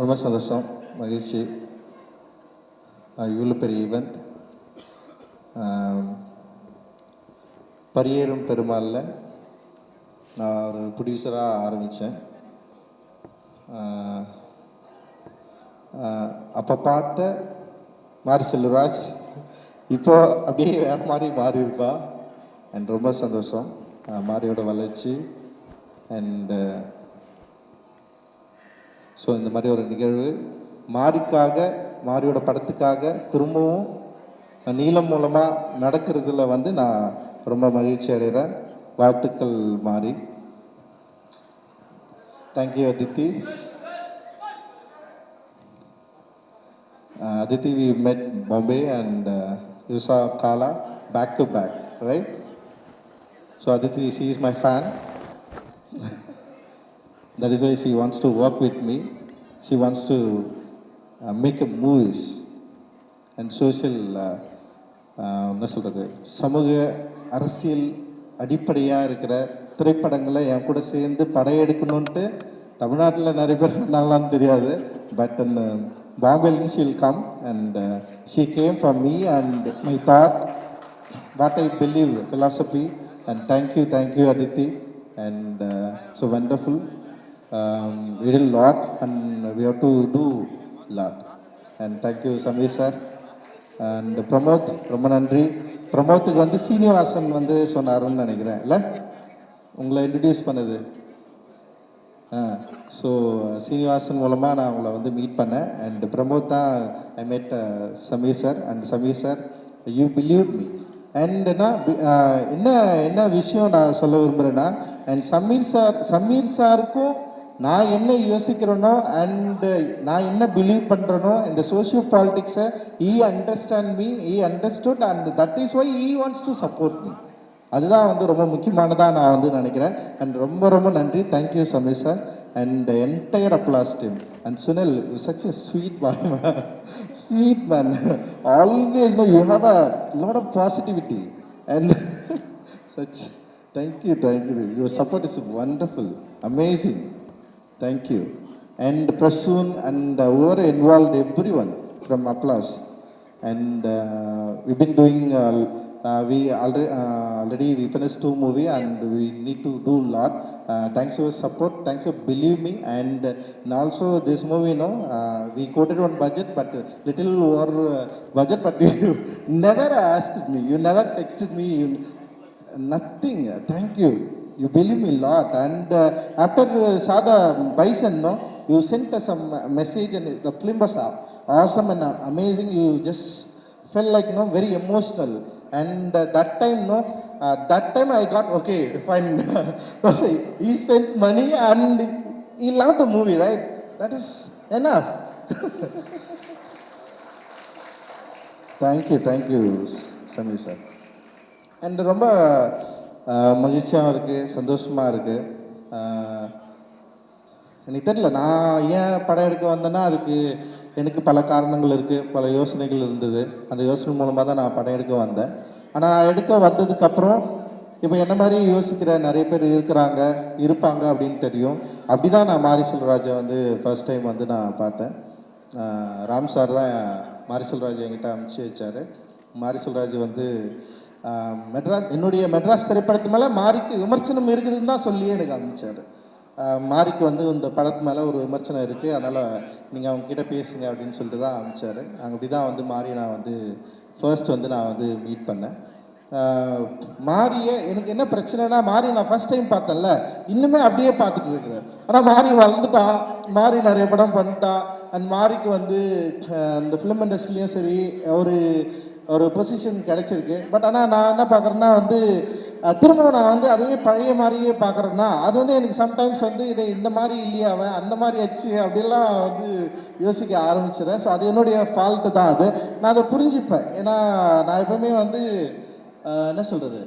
ரொம்ப சந்தோஷம், மகிழ்ச்சி. இவ்வளோ பெரிய ஈவெண்ட் பரியேறும் பெருமாளில் நான் ஒரு ப்ரொடியூசராக ஆரம்பித்தேன். அப்போ பார்த்த மாரி செல்வராஜ் இப்போ அப்படியே வேறு மாதிரி மாறி இருக்கா. அண்ட் ரொம்ப சந்தோஷம் மாரியோட வளர்ச்சி. அண்டு ஸோ இந்த மாதிரி ஒரு நிகழ்வு மாரியோட படத்துக்காக திரும்பவும் நீளம் மூலமாக நடக்கிறதுல வந்து நான் ரொம்ப மகிழ்ச்சி அடைகிறேன். வாழ்த்துக்கள் மாரி. Thank you Aditi. Aditi, we met Bombay and you saw Kala back to back, right? So Aditi, she is my fan. That is why she wants to work with me. She wants to make a movies and social என்ன சொல்கிறது, சமூக அரசியல் அடிப்படையாக இருக்கிற திரைப்படங்களை என் கூட சேர்ந்து படையெடுக்கணுன்ட்டு தமிழ்நாட்டில் நிறைய பேர் இருந்தாங்களான்னு தெரியாது. But Bombay she will come and she came for me and my thought, what I believe, philosophy. And thank you Aditi. And so wonderful. We did a lot and we have to do a lot. And thank you Samir sir. And Pramoth, ரொம்ப நன்றி. பிரமோத்துக்கு வந்து சீனிவாசன் வந்து சொன்னாருன்னு நினைக்கிறேன், இல்லை உங்களை introduce பண்ணது. So Srinivasan மூலமாக நான் உங்களை வந்து மீட் பண்ணேன். அண்ட் பிரமோத் தான் I made Sameer sir. And Sameer sir, you believe me. And என்ன விஷயம் நான் சொல்ல விரும்புகிறேன்னா, அண்ட் சமீர் சாருக்கும் நான் என்ன யோசிக்கிறேனோ அண்டு நான் என்ன பிலீவ் பண்ணுறேனோ இந்த சோஷியோ பாலிட்டிக்ஸை understand me, understood and that is why wants to support me. அதுதான் வந்து ரொம்ப முக்கியமானதாக நான் வந்து நினைக்கிறேன். அண்ட் ரொம்ப ரொம்ப நன்றி. Thank you Sameer sir and entire applause team. And Sunil, you such a sweet boy man, sweet man. Always know you have a lot of positivity and such. Thank you your support is wonderful, amazing. Thank you. And Prasoon and whoever involved, everyone from Applause. And we've been doing, we already we finished 2 movies and we need to do a lot. Thanks for your support, thanks for believe me. And also this movie, we quoted on budget, but little over budget, but you never asked me, you never texted me, nothing. Thank you. You believe me a lot. And after saw the Bison, you sent us some message and the film was awesome and amazing. You just felt like very emotional. And that time I got okay, fine. He spends money and he loved the movie, right? That is enough. Thank you Samir sir. And ரொம்ப மகிழ்ச்சியாகவும் இருக்குது, சந்தோஷமாக இருக்குது. எனக்கு தெரியல நான் ஏன் படம் எடுக்க வந்தேன்னா அதுக்கு எனக்கு பல காரணங்கள் இருக்குது, பல யோசனைகள் இருந்தது. அந்த யோசனை மூலமாக தான் நான் படம் எடுக்க வந்தேன். ஆனால் நான் எடுக்க வந்ததுக்கப்புறம் இப்போ என்ன மாதிரி யோசிக்கிற நிறைய பேர் இருப்பாங்க அப்படின்னு தெரியும். அப்படி தான் நான் மாரி செல்வராஜை வந்து ஃபர்ஸ்ட் டைம் வந்து நான் பார்த்தேன். ராம் சார் தான் மாரி செல்வராஜ் என்கிட்ட அனுப்பிச்சி வச்சார். மாரி செல்வராஜ் வந்து என்னுடைய மெட்ராஸ் திரைப்படத்து மேலே மாரிக்கு விமர்சனம் இருக்குதுன்னு தான் சொல்லி எனக்கு அனுப்பிச்சார். மாரிக்கு வந்து இந்த படத்து மேலே ஒரு விமர்சனம் இருக்குது, அதனால் நீங்கள் அவங்கக்கிட்ட பேசுங்க அப்படின்னு சொல்லிட்டு தான் அனுப்பிச்சார். அப்படி தான் வந்து மாரியை நான் வந்து ஃபர்ஸ்ட் வந்து நான் வந்து மீட் பண்ணேன். மாரியை எனக்கு என்ன பிரச்சனைனா, மாரி நான் ஃபர்ஸ்ட் டைம் பார்த்தேன்ல, இன்னுமே அப்படியே பார்த்துட்டு இருக்கிறேன். ஆனால் மாரி வளர்ந்துட்டான், மாரி நிறைய படம் பண்ணிட்டான். அண்ட் மாரிக்கு வந்து இந்த ஃபிலிம் இண்டஸ்ட்ரிலையும் சரி ஒரு பொசிஷன் கிடச்சிருக்கு. பட் ஆனால் நான் என்ன பார்க்குறேன்னா வந்து திரும்ப நான் வந்து அதே பழைய மாதிரியே பார்க்குறேன்னா அது வந்து எனக்கு சம்டைம்ஸ் வந்து இதை இந்த மாதிரி இல்லையா அவன் அந்த மாதிரி ஆச்சு அப்படிலாம் வந்து யோசிக்க ஆரம்பிச்சிடறேன். ஸோ அது என்னுடைய ஃபால்ட்டு தான். அது நான் அதை புரிஞ்சுப்பேன். ஏன்னா நான் எப்பவுமே வந்து என்ன சொல்கிறது,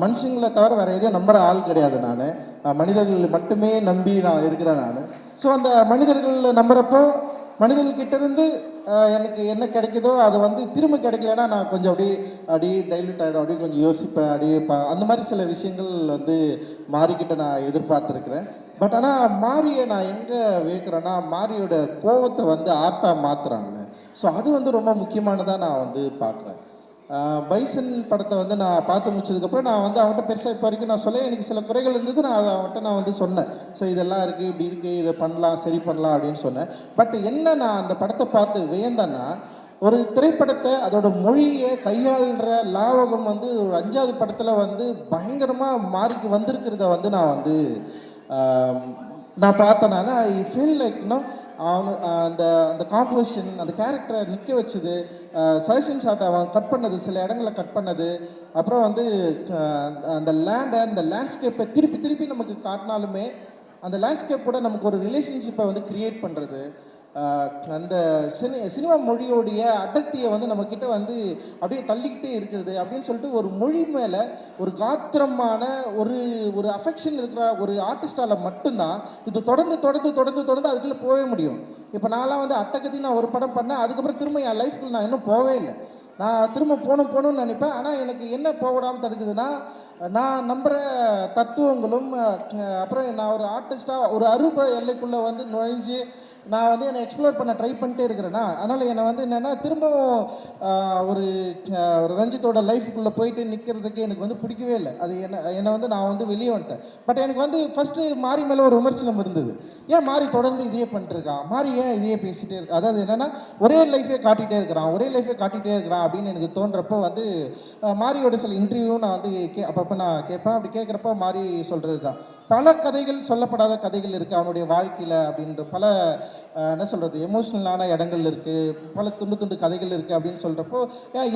மனுஷங்களை தவிர வேறு எதையும் நம்புகிற ஆள் கிடையாது. நான் மனிதர்கள் மட்டுமே நம்பி நான் இருக்கிறேன் நான். ஸோ அந்த மனிதர்கள் நம்புகிறப்போ மனிதர்கிட்டேருந்து எனக்கு என்ன கிடைக்குதோ அது வந்து திரும்ப கிடைக்கலன்னா நான் கொஞ்சம் அப்படியே டைல்யூட் ஆகிடும், அப்படியே கொஞ்சம் யோசிப்பேன், அந்த மாதிரி சில விஷயங்கள் வந்து மாரிக்கிட்ட நான் எதிர்பார்த்துருக்குறேன். பட் ஆனால் மாரியை நான் எங்கே வைக்கிறேன்னா மாரியோட கோவத்தை வந்து ஆர்ட்டாக மாற்றுறாங்க. ஸோ அது வந்து ரொம்ப முக்கியமானதாக நான் வந்து பார்க்குறேன். பைசன் படத்தை வந்து நான் பார்த்து முடிச்சதுக்கப்புறம் நான் வந்து அவன்கிட்ட பெருசாக இப்போ வரைக்கும் நான் சொல்ல எனக்கு சில குறைகள் இருந்தது. நான் அதை அவன்கிட்ட நான் வந்து சொன்னேன். ஸோ இதெல்லாம் இருக்குது, இப்படி இருக்குது, இதை பண்ணலாம், சரி பண்ணலாம் அப்படின்னு சொன்னேன். பட் என்ன நான் அந்த படத்தை பார்த்து வியந்தேன்னா, ஒரு திரைப்படத்தை அதோட மொழியை கையாளுற லாவகம் வந்து ஒரு 5வது படத்தில் வந்து பயங்கரமாக மாறிக்கு வந்திருக்கிறத வந்து நான் வந்து நான் பார்த்தேன்னா ஐ ஃபீல் லைக் இன்னும் அந்த அந்த காம்போசிஷன், அந்த கேரக்டரை நிற்க வச்சது, சஜஷன் ஷாட் அவன் கட் பண்ணது, சில இடங்களில் கட் பண்ணது, அப்புறம் வந்து அந்த அந்த லேண்ட்ஸ்கேப்பை திருப்பி திருப்பி நமக்கு காட்டினாலுமே அந்த லேண்ட்ஸ்கேப் கூட நமக்கு ஒரு ரிலேஷன்ஷிப்பை வந்து க்ரியேட் பண்ணுறது, அந்த சினிமா மொழியோடைய அடர்த்தியை வந்து நம்மக்கிட்ட வந்து அப்படியே தள்ளிக்கிட்டே இருக்கிறது அப்படின்னு சொல்லிட்டு ஒரு மொழி மேலே ஒரு காத்திரமான ஒரு ஒரு அஃபெக்ஷன் இருக்கிற ஒரு ஆர்டிஸ்டால் மட்டும்தான் இது தொடர்ந்து தொடர்ந்து தொடர்ந்து தொடர்ந்து அதுக்குள்ளே போகவே முடியும். இப்போ நான்லாம் வந்து அட்டகத்தி நான் ஒரு படம் பண்ணேன், அதுக்கப்புறம் திரும்ப என் லைஃப்குள்ள நான் இன்னும் போகவே இல்லை. நான் திரும்ப போகணும்னு நினைப்பேன். ஆனால் எனக்கு என்ன போகடாமல் தடுக்குதுன்னா, நான் நம்புகிற தத்துவங்களும் அப்புறம் நான் ஒரு ஆர்டிஸ்டாக ஒரு அருப எல்லைக்குள்ளே வந்து நுழைஞ்சு நான் வந்து என்னை எக்ஸ்ப்ளோர் பண்ண ட்ரை பண்ணிட்டே இருக்கிறேன்னா, அதனால் என்னை வந்து என்னென்னா திரும்பவும் ஒரு ஒரு ரஞ்சித்தோட லைஃபுக்குள்ளே போயிட்டு நிற்கிறதுக்கு எனக்கு வந்து பிடிக்கவே இல்லை. அது என்னை வந்து நான் வந்து வெளியே வந்துட்டேன். பட் எனக்கு வந்து ஃபஸ்ட்டு மாறி மேலே ஒரு விமர்சனம் இருந்தது. ஏன் மாறி தொடர்ந்து இதையே பண்ணிட்டுருக்கான், மாறி ஏன் இதையே பேசிகிட்டே இருக்கா, அதாவது என்னென்னா ஒரே லைஃபே காட்டிகிட்டே இருக்கிறான் அப்படின்னு எனக்கு தோன்றப்போ வந்து மாரியோட சில இன்டர்வியூ நான் வந்து அப்பப்போ நான் கேட்பேன். அப்படி கேட்குறப்போ மாறி சொல்கிறது தான், பல கதைகள், சொல்லப்படாத கதைகள் இருக்குது அவனுடைய வாழ்க்கையில் அப்படின்ற பல என்ன சொல்கிறது எமோஷ்னலான இடங்கள் இருக்குது, பல துண்டு துண்டு கதைகள் இருக்குது அப்படின்னு சொல்கிறப்போ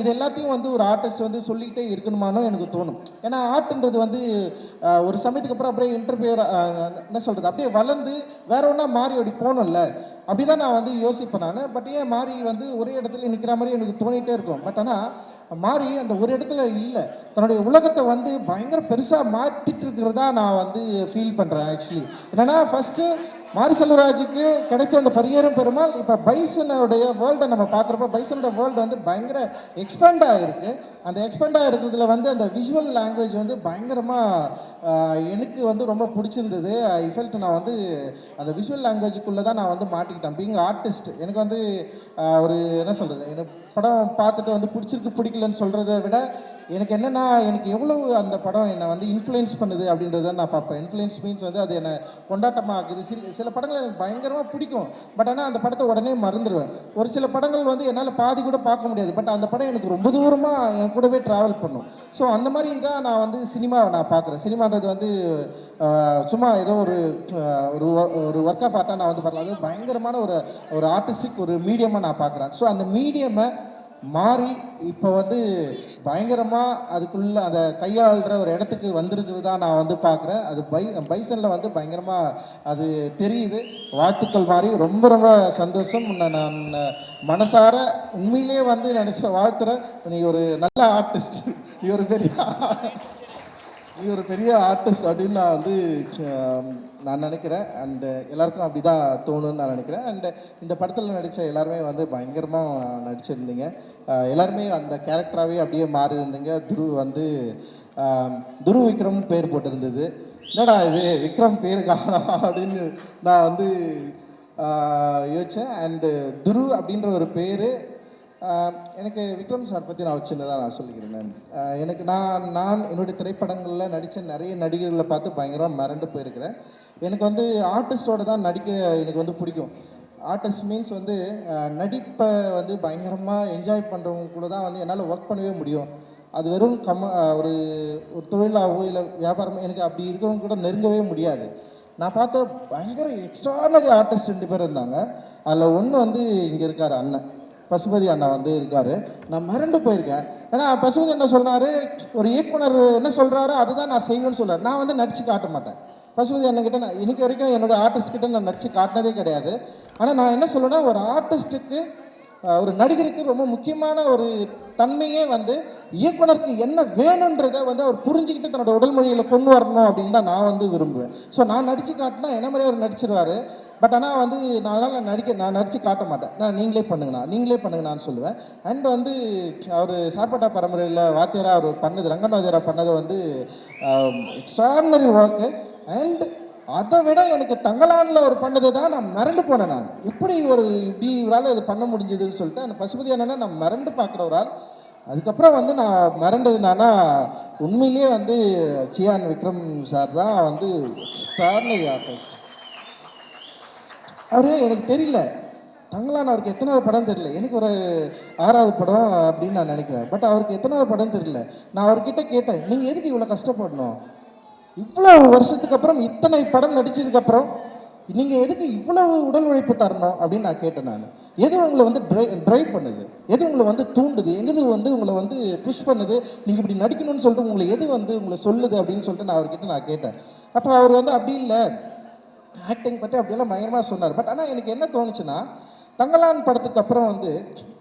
இது எல்லாத்தையும் வந்து ஒரு ஆர்டிஸ்ட் வந்து சொல்லிக்கிட்டே இருக்கணுமானோ எனக்கு தோணும். ஏன்னா ஆர்ட்ன்றது வந்து ஒரு சமயத்துக்கு அப்புறம் அப்படியே இன்டர்பியர் என்ன சொல்கிறது அப்படியே வளர்ந்து வேற ஒன்றா மாறி அப்படி போகணும்ல, அப்படி தான் நான் வந்து யோசிப்பேன் நான். பட் ஏன் மாறி வந்து ஒரே இடத்துல நிற்கிற மாதிரி எனக்கு தோணிகிட்டே இருக்கும். பட் ஆனால் மாறி அந்த ஒரு இடத்துல இல்லை, தன்னுடைய உலகத்தை வந்து பயங்கர பெருசாக மாற்றிட்டு இருக்கிறதா நான் வந்து ஃபீல் பண்ணுறேன். ஆக்சுவலி என்னென்னா ஃபஸ்ட்டு மாரி செல்வராஜுக்கு கிடைச்ச அந்த பரியேறும் பெருமாள் இப்போ பைசனுடைய வேர்ல்டை நம்ம பார்க்குறப்ப பைசனோட வேர்ல்டு வந்து பயங்கர எக்ஸ்பேண்ட் ஆகிருக்கு. அந்த எக்ஸ்பேண்ட் ஆகிருக்கிறதுல வந்து அந்த விஷுவல் லாங்குவேஜ் வந்து பயங்கரமாக எனக்கு வந்து ரொம்ப பிடிச்சிருந்தது. ஐ ஃபெல்ட் நான் வந்து அந்த விஷுவல் லாங்குவேஜுக்குள்ளே தான் நான் வந்து மாட்டிக்கிட்டேன். பீங் ஆர்டிஸ்ட் எனக்கு வந்து ஒரு என்ன சொல்கிறது, எனக்கு படம் பார்த்துட்டு வந்து பிடிக்கலன்னு சொல்கிறத விட எனக்கு என்னென்னா எனக்கு எவ்வளவு அந்த படம் என்னை வந்து இன்ஃப்ளூயன்ஸ் பண்ணுது அப்படின்றத நான் பார்ப்பேன். இன்ஃப்ளூயன்ஸ் மீன்ஸ் வந்து அது என்னை கொண்டாட்டமாக ஆகுது. சில படங்கள் எனக்கு பயங்கரமாக பிடிக்கும், பட் ஆனால் அந்த படத்தை உடனே மறந்துடுவேன். ஒரு சில படங்கள் வந்து என்னால் பாதி கூட பார்க்க முடியாது, பட் அந்த படம் எனக்கு ரொம்ப தூரமாக என் கூடவே ட்ராவல் பண்ணும். ஸோ அந்த மாதிரி தான் நான் வந்து சினிமாவை நான் பார்க்குறேன். சினிமான்றது வந்து சும்மா ஏதோ ஒரு ஒர்க் ஆஃப் ஆர்ட்டாக நான் வந்து பார்க்கலாம். அது பயங்கரமான ஒரு ஆர்டிஸ்டிக் ஒரு மீடியமாக நான் பார்க்குறேன். ஸோ அந்த மீடியமை மாறி இப்போ வந்து பயங்கரமாக அதுக்குள்ளே அதை கையாளுற ஒரு இடத்துக்கு வந்திருக்கிறதா நான் வந்து பார்க்குறேன். அது பைசனில் வந்து பயங்கரமாக அது தெரியுது. வாழ்த்துக்கள் மாறி, ரொம்ப ரொம்ப சந்தோஷம். நான் மனசார உண்மையிலே வந்து நினச்ச வாழ்த்துறேன். நீ ஒரு நல்ல ஆர்டிஸ்ட், நீ ஒரு பெரிய ஆர்டிஸ்ட் அப்படின்னு நான் வந்து நான் நினைக்கிறேன். அண்டு எல்லாருக்கும் அப்படி தான் தோணுன்னு நான் நினைக்கிறேன். அண்டு இந்த படத்தில் நடித்த எல்லாருமே வந்து பயங்கரமாக நடிச்சிருந்தீங்க. எல்லாருமே அந்த கேரக்டராகவே அப்படியே மாறி இருந்தீங்க. துரு விக்ரம் பேர் போட்டிருந்தது. என்னடா இது விக்ரம் பேர் காரணம் அப்படின்னு நான் வந்து யோசித்தேன். அண்டு துரு அப்படின்ற ஒரு பேர் எனக்கு விக்ரம் சார் பற்றி நான் சின்னதாக நான் சொல்லிக்கிறேன். எனக்கு நான் என்னுடைய திரைப்படங்களில் நடித்த நிறைய நடிகர்களை பார்த்து பயங்கரமாக மறந்து போயிருக்கிறேன். எனக்கு வந்து ஆர்டிஸ்டோட தான் நடிக்க எனக்கு வந்து பிடிக்கும். ஆர்டிஸ்ட் மீன்ஸ் வந்து நடிப்பை வந்து பயங்கரமாக என்ஜாய் பண்ணுறவங்க கூட தான் வந்து என்னால் ஒர்க் பண்ணவே முடியும். அது வெறும் ஒரு தொழிலாகவோ இல்லை வியாபாரமோ எனக்கு அப்படி இருக்கிறவங்க கூட நெருங்கவே முடியாது. நான் பார்த்த பயங்கர எக்ஸ்ட்ரானரி ஆர்டிஸ்ட் 2 பேர் இருந்தாங்க. அதில் ஒன்று வந்து இங்கே இருக்கார் அண்ணன் பசுபதி அண்ணா வந்து இருக்கார். நான் மறந்து போயிருக்கேன். ஏன்னா பசுபதி என்ன சொன்னார், ஒரு இயக்குனர் என்ன சொல்கிறாரோ அதுதான் நான் செய்வேன்னு சொல்கிறார். நான் வந்து நடித்து காட்ட மாட்டேன். பசுபதி அண்ணன்கிட்ட நான் இன்னைக்கு வரைக்கும் என்னோடய ஆர்டிஸ்ட்கிட்ட நான் நடித்து காட்டினதே கிடையாது. ஆனால் நான் என்ன சொல்லுவேன்னா, ஒரு ஆர்டிஸ்ட்டுக்கு ஒரு நடிகருக்கு ரொம்ப முக்கியமான ஒரு தன்மையே வந்து இயக்குனருக்கு என்ன வேணுன்றதை வந்து அவர் புரிஞ்சுக்கிட்டு தன்னோட உடல் மொழியில் கொண்டு வரணும் அப்படின்னு தான் நான் வந்து விரும்புவேன். ஸோ நான் நடித்து காட்டினா என்ன மாதிரியே அவர் நடிச்சிருவார். பட் ஆனால் வந்து நான் நடித்து காட்ட மாட்டேன். நீங்களே பண்ணுங்கண்ணான்னு சொல்லுவேன். அண்ட் வந்து அவர் சார்பட்டா பரம்பரையில் வாத்தியாராக அவர் பண்ணது, ரங்கன் வாத்தியாராக பண்ணது வந்து எக்ஸ்ட்ராடினரி ஒர்க்கு. அண்ட் அதை விட எனக்கு தங்கலானில் ஒரு பண்ணது தான் நான் மிரண்டு போனேன். நான் எப்படி ஒரு இப்படி இவரால் இது பண்ண முடிஞ்சதுன்னு சொல்லிட்டு அந்த பசுபதி அண்ணனை நான் மிரண்டு பார்க்குற ஒரு ஆள். அதுக்கப்புறம் வந்து நான் மிரண்டதுனானா உண்மையிலேயே வந்து சியான் விக்ரம் சார் தான் வந்து எக்ஸ்ட்ரார்டினரி ஆர்டிஸ்ட். அவரு எனக்கு தெரியல தங்கலான் அவருக்கு எத்தனாவது படம் தெரியல, எனக்கு ஒரு 6வது படம் அப்படின்னு நான் நினைக்கிறேன். பட் அவருக்கு எத்தனாவது படம் தெரியல. நான் அவர்கிட்ட கேட்டேன், நீங்கள் எதுக்கு இவ்வளோ கஷ்டப்படணும், இவ்வளோ வருஷத்துக்கு அப்புறம் இத்தனை படம் நடிச்சதுக்கப்புறம் நீங்கள் எதுக்கு இவ்வளவு உடல் உழைப்பு தரணும் அப்படின்னு நான் கேட்டேன். நான் எது உங்களை வந்து ட்ரைவ் பண்ணுது, எது உங்களை வந்து தூண்டுது, எது வந்து உங்களை வந்து புஷ் பண்ணுது, நீங்கள் இப்படி நடிக்கணும்னு சொல்லிட்டு உங்களை எது வந்து உங்களை சொல்லுது அப்படின்னு சொல்லிட்டு நான் அவர்கிட்ட நான் கேட்டேன். அப்போ அவர் வந்து அப்படி இல்லை, ஆக்டிங் பற்றி அப்படியெல்லாம் பயங்கரமாக சொன்னார். பட் ஆனால் எனக்கு என்ன தோணுச்சுன்னா, தங்கலான் படத்துக்கு அப்புறம் வந்து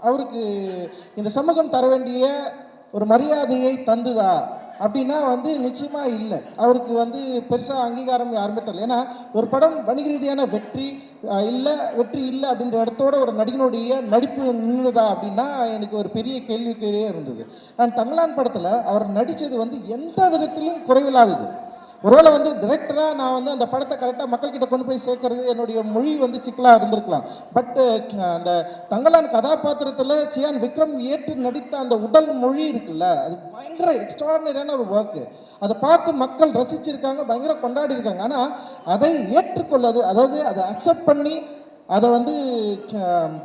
அவருக்கு இந்த சமூகம் தர வேண்டிய ஒரு மரியாதையை தந்துதா அப்படின்னா வந்து நிச்சயமாக இல்லை. அவருக்கு வந்து பெருசாக அங்கீகாரம் யாருமே தரல. ஏன்னா ஒரு படம் வணிக ரீதியான வெற்றி இல்லை அப்படின்ற இடத்தோட ஒரு நடிகனுடைய நடிப்பு நின்றுதா அப்படின்னா எனக்கு ஒரு பெரிய கேள்விக்குறியே இருந்தது. நான் தங்கலான் படத்தில் அவர் நடித்தது வந்து எந்த விதத்திலும் குறைவில்லாதது. ஒருவேளை வந்து டிரெக்டராக நான் வந்து அந்த படத்தை கரெக்டாக மக்கள்கிட்ட கொண்டு போய் சேர்க்கறது என்னுடைய மொழி வந்து சிக்கலாக இருந்திருக்கலாம். பட்டு அந்த தங்கலான் கதாபாத்திரத்தில் சியான் விக்ரம் ஏற்று நடித்த அந்த உடல் மொழி இருக்குல்ல, அது பயங்கர எக்ஸ்ட்ராடினரியான ஒரு ஒர்க்கு. அதை பார்த்து மக்கள் ரசிச்சிருக்காங்க, பயங்கர கொண்டாடி இருக்காங்க. ஆனால் அதை ஏற்றுக்கொள்ளது, அதாவது அதை அக்செப்ட் பண்ணி அதை வந்து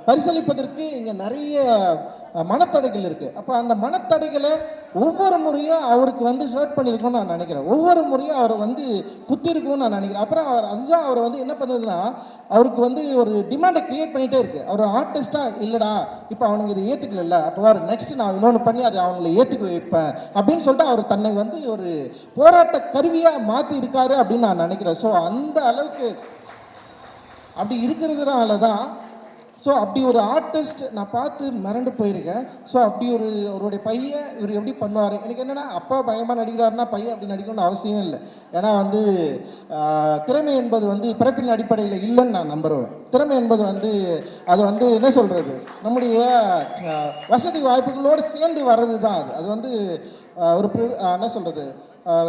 பரிசளிப்பதற்கு இங்கே நிறைய மனத்தடைகள் இருக்குது. அப்போ அந்த மனத்தடைகளை ஒவ்வொரு முறையும் அவருக்கு வந்து ஹர்ட் பண்ணியிருக்கோன்னு நான் நினைக்கிறேன். ஒவ்வொரு முறையும் அவரை வந்து குத்திருக்கும்னு நான் நினைக்கிறேன். அப்புறம் அதுதான் அவரை வந்து என்ன பண்ணுதுன்னா, அவருக்கு வந்து ஒரு டிமாண்டை க்ரியேட் பண்ணிகிட்டே இருக்குது. அவர் ஆர்டிஸ்ட்டாக இல்லைடா, இப்போ அவனுங்க இதை ஏற்றுக்கல, அப்போ வேறு நெக்ஸ்ட் நான் இன்னொன்று பண்ணி அதை அவங்கள ஏற்றுக்க வைப்பேன் அப்படின்னு சொல்லிட்டு அவர் தன்னை வந்து ஒரு போராட்ட கருவியாக மாற்றி இருக்காரு அப்படின்னு நான் நினைக்கிறேன். ஸோ அந்த அளவுக்கு அப்படி இருக்கிறதுனால தான், ஸோ அப்படி ஒரு ஆர்டிஸ்ட் நான் பார்த்து மிரண்டு போயிருக்கேன். ஸோ அப்படி அவருடைய பையன் இவர் எப்படி பண்ணுவார், எனக்கு என்னென்னா அப்பா பயமாக நடிக்கிறாருன்னா பையன் அப்படி நடிக்கணும்னு அவசியம் இல்லை. ஏன்னா வந்து திறமை என்பது வந்து பிறப்பின் அடிப்படையில் இல்லைன்னு நான் நம்புவேன். திறமை என்பது வந்து அது வந்து என்ன சொல்கிறது, நம்முடைய வசதி வாய்ப்புகளோடு சேர்ந்து வர்றது தான். அது வந்து ஒரு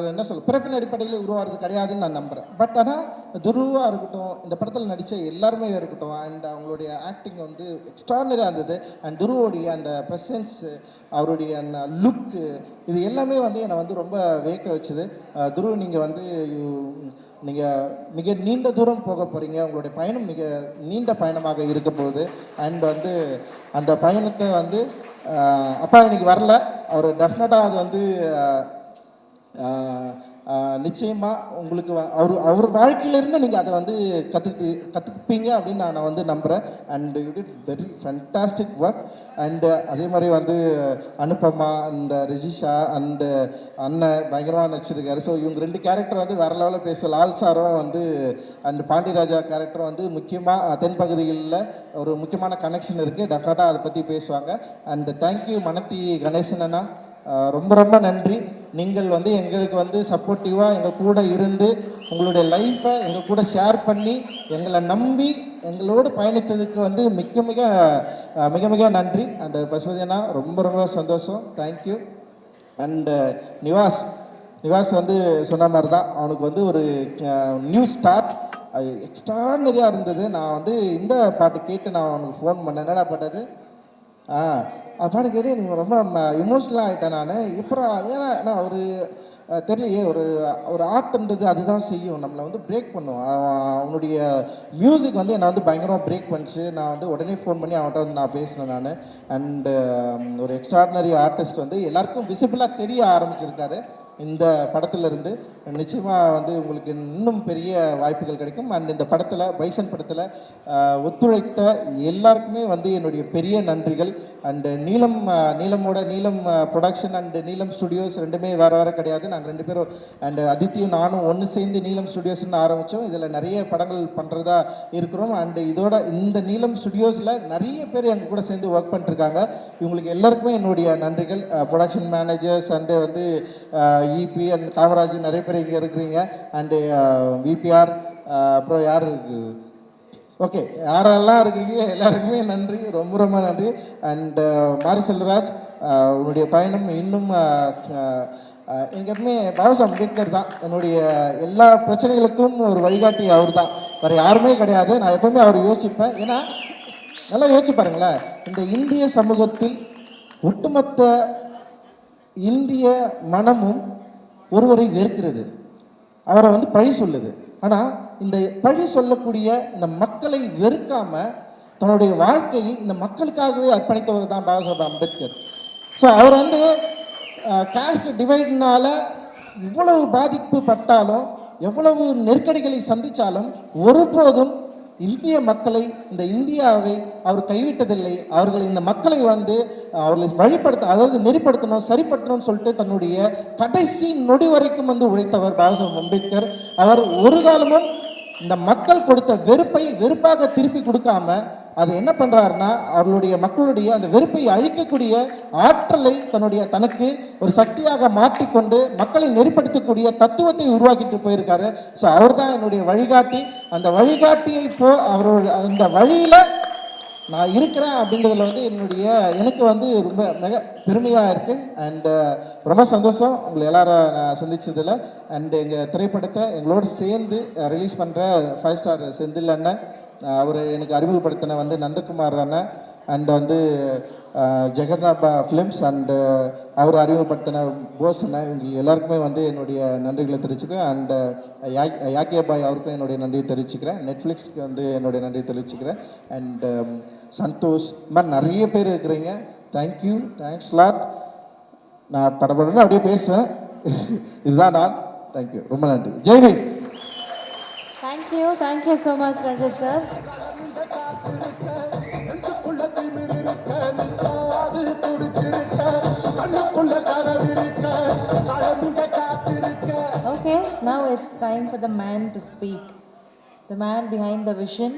என்ன சொல்ல பிறப்பின் அடிப்படையில் உருவாகிறது கிடையாதுன்னு நான் நம்புகிறேன். பட் ஆனால் துருவாக இருக்கட்டும், இந்த படத்தில் நடித்த எல்லாருமே இருக்கட்டும், அண்ட் அவங்களுடைய ஆக்டிங் வந்து எக்ஸ்ட்ரானரியாக இருந்தது. அண்ட் துருவோடைய அந்த ப்ரெசன்ஸ், அவருடைய லுக்கு, இது எல்லாமே வந்து என்னை வந்து ரொம்ப வியக்க வச்சுது. துரு, நீங்கள் வந்து மிக நீண்ட தூரம் போக போகிறீங்க. உங்களுடைய பயணம் மிக நீண்ட பயணமாக இருக்க போகுது. அண்ட் வந்து அந்த பயணத்தை வந்து அப்பா இன்னைக்கு வரல, அவர் டெஃபினட்டாக அது வந்து நிச்சயமாக உங்களுக்கு அவர் வாழ்க்கையிலேருந்து நீங்கள் அதை வந்து கற்றுப்பீங்க அப்படின்னு நான் வந்து நம்புகிறேன். And you did very fantastic work. And அதே மாதிரி வந்து அனுபமா அண்ட் ரெஜிஷா அண்டு அண்ணன் பயங்கரமாக நடிச்சிருக்காரு. ஸோ இவங்க 2 கேரக்டர் வந்து வேறு லெவலில் பேச, லால் சாரும் வந்து அண்டு பாண்டியராஜா கேரக்டர் வந்து முக்கியமாக தென்பகுதிகளில் ஒரு முக்கியமான கனெக்ஷன் இருக்குது. டெஃபினட்டாக அதை பற்றி பேசுவாங்க. அண்டு தேங்க்யூ மனத்தி கணேசன் அண்ணா, ரொம்ப ரொம்ப நன்றி. நீங்கள் வந்து எங்களுக்கு வந்து சப்போர்ட்டிவாக எங்கள் கூட இருந்து உங்களுடைய லைஃப்பை எங்கள் கூட ஷேர் பண்ணி எங்களை நம்பி எங்களோடு பயணித்ததுக்கு வந்து மிக மிக நன்றி. அண்டு பசுபதி அண்ணா ரொம்ப ரொம்ப சந்தோஷம், தேங்க்யூ. அண்டு நிவாஸ் வந்து சொன்ன மாதிரி தான், அவனுக்கு வந்து ஒரு நியூ ஸ்டார்ட், அது எக்ஸ்ட்ரானரியாக இருந்தது. நான் வந்து இந்த பாட்டு கேட்டு நான் அவனுக்கு ஃபோன் பண்ணேன், என்னடா பாட்டது, பாட்டு கேட்டு நீங்கள் ரொம்ப இமோஷ்னலாக ஆகிட்டேன் நான். இப்போ ஏன்னா ஒரு தெரியலையே, ஒரு ஆர்ட்ன்றது அதுதான் செய்யும், நம்மளை வந்து பிரேக் பண்ணும். அவனுடைய மியூசிக் வந்து என்னை வந்து பயங்கரமாக பிரேக் பண்ணிச்சு. நான் வந்து உடனே ஃபோன் பண்ணி அவன்கிட்ட வந்து நான் பேசினேன் நான். அண்டு ஒரு எக்ஸ்ட்ராடினரி ஆர்டிஸ்ட் வந்து எல்லாருக்கும் விசிபிளாக தெரிய ஆரம்பிச்சிருக்காரு இந்த படத்திலிருந்து. நிச்சயமாக வந்து உங்களுக்கு இன்னும் பெரிய வாய்ப்புகள் கிடைக்கும். அண்ட் இந்த படத்தில், பைசன் படத்தில் ஒத்துழைத்த எல்லாருக்குமே வந்து என்னுடைய பெரிய நன்றிகள். அண்டு நீலம் ப்ரொடக்ஷன் அண்டு நீலம் ஸ்டுடியோஸ் ரெண்டுமே வேறு கிடையாது. நாங்கள் 2 பேரும் அண்டு அதித்தியும் நானும் ஒன்று சேர்ந்து நீலம் ஸ்டுடியோஸ்ன்னு ஆரம்பித்தோம். இதில் நிறைய படங்கள் பண்ணுறதா இருக்கிறோம். அண்டு இந்த நீலம் ஸ்டுடியோஸில் நிறைய பேர் எங்கள் கூட சேர்ந்து ஒர்க் பண்ணிட்டுருக்காங்க. இவங்களுக்கு எல்லாருக்குமே என்னுடைய நன்றிகள். ப்ரொடக்ஷன் மேனேஜர்ஸ் அண்டு வந்து இபி அண்ட் காமராஜ் நிறைய பேர் இங்கே இருக்கிறீங்க. அண்டு விபிஆர், அப்புறம் யார் இருக்குது, ஓகே, யாரெல்லாம் இருக்கீங்க எல்லாருக்குமே நன்றி, ரொம்ப ரொம்ப நன்றி. அண்டு மாரி செல்வராஜ், உன்னுடைய பயணம் இன்னும் எனக்கு எப்பவுமே பாபாசாஹ் அம்பேத்கர் தான் என்னுடைய எல்லா பிரச்சனைகளுக்கும் ஒரு வழிகாட்டி அவர் தான், வேறு யாருமே கிடையாது. நான் எப்பவுமே அவர் யோசிப்பேன். ஏன்னா நல்லா யோசிச்சு பாருங்களேன், இந்த இந்திய சமூகத்தில் ஒட்டுமொத்த இந்திய மனமும் ஒருவரை வெறுக்கிறது, அவரை வந்து பழி சொல்லுது. ஆனால் இந்த பழி சொல்லக்கூடிய இந்த மக்களை வெறுக்காம தன்னுடைய வாழ்க்கையை இந்த மக்களுக்காகவே அர்ப்பணித்தவர் தான் பாபாசாஹ் அம்பேத்கர். ஸோ அவர் வந்து காஸ்ட் டிவைட்னால இவ்வளவு பாதிப்பு பட்டாலும் எவ்வளவு நெருக்கடிகளை சந்தித்தாலும் ஒருபோதும் இந்திய மக்களை, இந்த இந்தியாவை அவர் கைவிட்டதில்லை. அவர்கள் இந்த மக்களை வந்து அவர்களை வழிபடுத்த, அதாவது நெறிப்படுத்தணும், சரிப்படுத்தணும்னு சொல்லிட்டு தன்னுடைய கடைசி நொடி வரைக்கும் வந்து உழைத்தவர் பாபாசாஹ் அம்பேத்கர். அவர் ஒரு காலமும் இந்த மக்கள் கொடுத்த வெறுப்பை வெறுப்பாக திருப்பி கொடுக்காம அது என்ன பண்ணுறாருன்னா, அவர்களுடைய மக்களுடைய அந்த வெறுப்பை அழிக்கக்கூடிய ஆற்றலை தனக்கு ஒரு சக்தியாக மாற்றிக்கொண்டு மக்களை நெறிப்படுத்தக்கூடிய தத்துவத்தை உருவாக்கிட்டு போயிருக்காரு. ஸோ அவர் தான் என்னுடைய வழிகாட்டி. அந்த வழிகாட்டியை அவரோட அந்த வழியில் நான் இருக்கிறேன் அப்படின்றதுல வந்து எனக்கு வந்து ரொம்ப மிக பெருமையாக இருக்குது. அண்டு ரொம்ப சந்தோஷம் உங்களை எல்லாரும் நான் சந்தித்ததில். அண்டு எங்கள் திரைப்படத்தை எங்களோடு சேர்ந்து ரிலீஸ் பண்ணுற 5 ஸ்டார் செந்தில் அண்ணன், அவர் எனக்கு அறிமுகப்படுத்தின வந்து நந்தகுமார் அண்ணன், அண்ட் வந்து ஜெகதாபா ஃபிலிம்ஸ், அண்டு அவர் அறிமுகப்படுத்தின போஸ் அண்ணன், இவங்க எல்லாருக்குமே வந்து என்னுடைய நன்றிகளை தெரிவிச்சுக்கிறேன். அண்டு யாக்கியபாய் அவருக்கும் என்னுடைய நன்றியை தெரிவிச்சுக்கிறேன். நெட்ஃப்ளிக்ஸ்க்கு வந்து என்னுடைய நன்றியை தெரிவிச்சுக்கிறேன். அண்டு சந்தோஷ், இந்த மாதிரி நிறைய பேர் இருக்கிறீங்க. Thank you, thanks lot. நான் படப்படன்னு அப்படியே பேசுவேன், இதுதான் நான். தேங்க்யூ, ரொம்ப நன்றி. ஜெய்ஹிந்த். Thank you so much, Ranjit sir. Okay, now it's time for the man to speak. The man behind the vision.